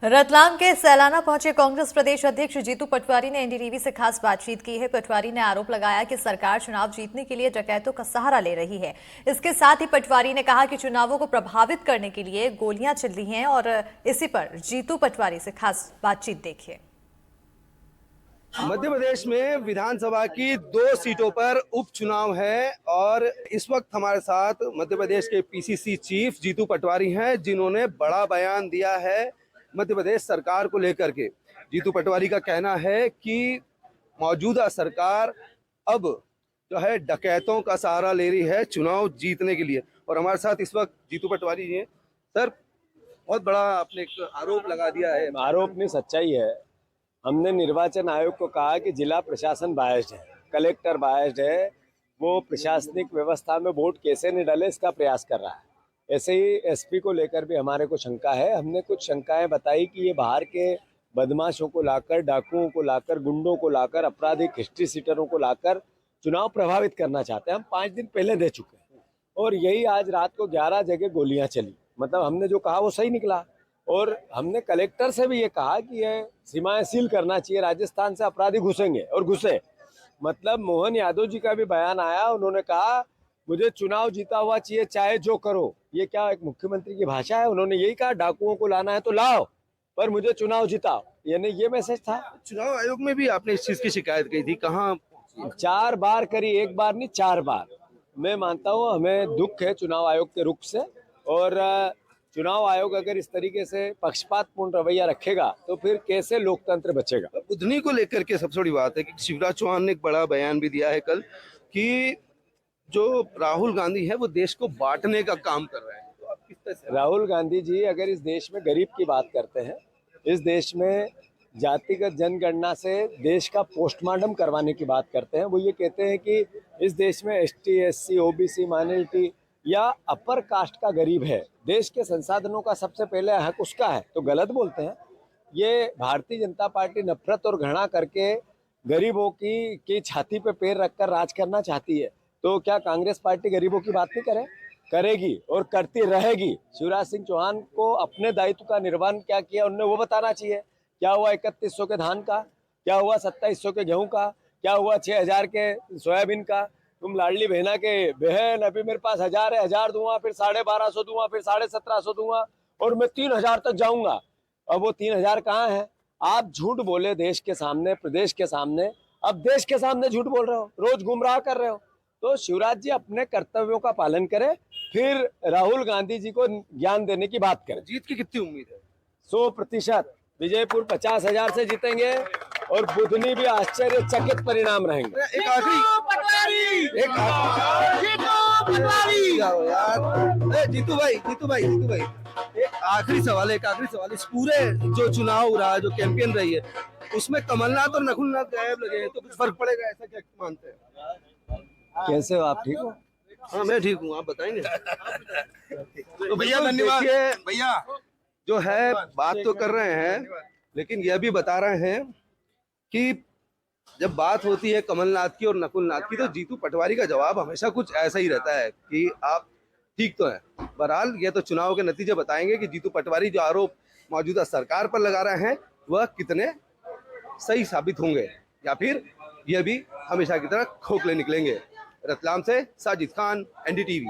रतलाम के सैलाना पहुंचे कांग्रेस प्रदेश अध्यक्ष जीतू पटवारी ने एनडीटीवी से खास बातचीत की है। पटवारी ने आरोप लगाया कि सरकार चुनाव जीतने के लिए डकैतों का सहारा ले रही है। इसके साथ ही पटवारी ने कहा कि चुनावों को प्रभावित करने के लिए गोलियां चल रही हैं और इसी पर जीतू पटवारी से खास बातचीत देखिए। मध्य प्रदेश में विधानसभा की 2 सीटों पर उपचुनाव है और इस वक्त हमारे साथ मध्य प्रदेश के पीसीसी चीफ जीतू पटवारी हैं, जिन्होंने बड़ा बयान दिया है मध्य प्रदेश सरकार को लेकर के। जीतू पटवारी का कहना है कि मौजूदा सरकार अब जो है डकैतों का सहारा ले रही है चुनाव जीतने के लिए। और हमारे साथ इस वक्त जीतू पटवारी जी हैं। सर, बहुत बड़ा आपने एक आरोप लगा दिया है। आरोप नहीं, सच्चाई है। हमने निर्वाचन आयोग को कहा कि जिला प्रशासन बायस्ड है, कलेक्टर बायस्ड है, वो प्रशासनिक व्यवस्था में वोट कैसे नहीं डाले इसका प्रयास कर रहा है। ऐसे ही एसपी को लेकर भी हमारे को शंका है। हमने कुछ शंकाएं बताई कि ये बाहर के बदमाशों को लाकर, डाकुओं को लाकर, गुंडों को लाकर, आपराधिक हिस्ट्री सीटरों को लाकर चुनाव प्रभावित करना चाहते हैं। हम 5 दिन पहले दे चुके हैं और यही आज रात को 11 जगह गोलियां चली। मतलब हमने जो कहा वो सही निकला। और हमने कलेक्टर से भी ये कहा कि ये सीमाएं सील करना चाहिए, राजस्थान से अपराधी घुसेंगे और घुसे। मतलब मोहन यादव जी का भी बयान आया, उन्होंने कहा मुझे चुनाव जीता हुआ चाहिए, चाहे जो करो। ये क्या एक मुख्यमंत्री की भाषा है? उन्होंने यही कहा डाकुओं को लाना है तो लाओ, पर मुझे चुनाव जिताओ। यानी ये मैसेज था। चुनाव आयोग में भी आपने इस चीज की शिकायत की थी, कहाँ? 4 बार करी, एक बार नहीं 4 बार। मैं मानता हूँ हमें दुख है चुनाव आयोग के रुख से, और चुनाव आयोग अगर इस तरीके से पक्षपातपूर्ण रवैया रखेगा तो फिर कैसे लोकतंत्र बचेगा। बुधनी को लेकर के सबसे बड़ी बात है कि शिवराज चौहान ने एक बड़ा बयान भी दिया है कल कि जो राहुल गांधी है वो देश को बांटने का काम कर रहे हैं। तो आप किस तरह से? राहुल गांधी जी अगर इस देश में गरीब की बात करते हैं, इस देश में जातिगत जनगणना से देश का पोस्टमार्टम करवाने की बात करते हैं, वो ये कहते हैं कि इस देश में एसटी, एससी, ओबीसी, माइनॉरिटी या अपर कास्ट का गरीब है, देश के संसाधनों का सबसे पहले हक उसका है, तो गलत बोलते हैं। ये भारतीय जनता पार्टी नफरत और घृणा करके गरीबों की छाती पे पैर रखकर राज करना चाहती है। तो क्या कांग्रेस पार्टी गरीबों की बात नहीं करेगी और करती रहेगी? शिवराज सिंह चौहान को अपने दायित्व का निर्वहन क्या किया उन्हें वो बताना चाहिए। क्या हुआ 3100 के धान का, क्या हुआ 2700 के गेहूं का, क्या हुआ 6000 के सोयाबीन का? तुम लाडली बहना के बहन, अभी मेरे पास 1000 है, 1000 दूंगा, फिर 1250 दूंगा, फिर 1750 दूंगा और मैं 3000 तक जाऊंगा। अब वो 3000 कहाँ है? आप झूठ बोले देश के सामने, प्रदेश के सामने, अब देश के सामने झूठ बोल रहे हो, रोज गुमराह कर रहे हो। तो शिवराज जी अपने कर्तव्यों का पालन करें, फिर राहुल गांधी जी को ज्ञान देने की बात करें। जीत की कितनी उम्मीद है? 100%। विजयपुर 50,000 से जीतेंगे और बुधनी भी आश्चर्यचकित परिणाम रहेंगे। एक आखिरी यार, जीतू भाई एक आखिरी सवाल इस पूरे जो चुनाव रहा, जो कैंपेन रही है, उसमें कमलनाथ और नकुलनाथ गायब लगे हैं, तो कुछ फर्क पड़ेगा ऐसा क्या मानते हैं? कैसे हो आप? ठीक हो? हाँ, मैं ठीक हूँ, आप बताएंगे। तो भैया धन्यवाद। भैया जो है बात तो कर रहे हैं, लेकिन यह भी बता रहे हैं कि जब बात होती है कमलनाथ की और नकुलनाथ की, तो जीतू पटवारी का जवाब हमेशा कुछ ऐसा ही रहता है कि आप ठीक तो हैं। बहरहाल ये तो चुनाव के नतीजे बताएंगे कि जीतू पटवारी जो आरोप मौजूदा सरकार पर लगा रहे हैं वह कितने सही साबित होंगे, या फिर यह भी हमेशा की तरह खोखले निकलेंगे। रतलाम से साजिद खान, एनडीटीवी।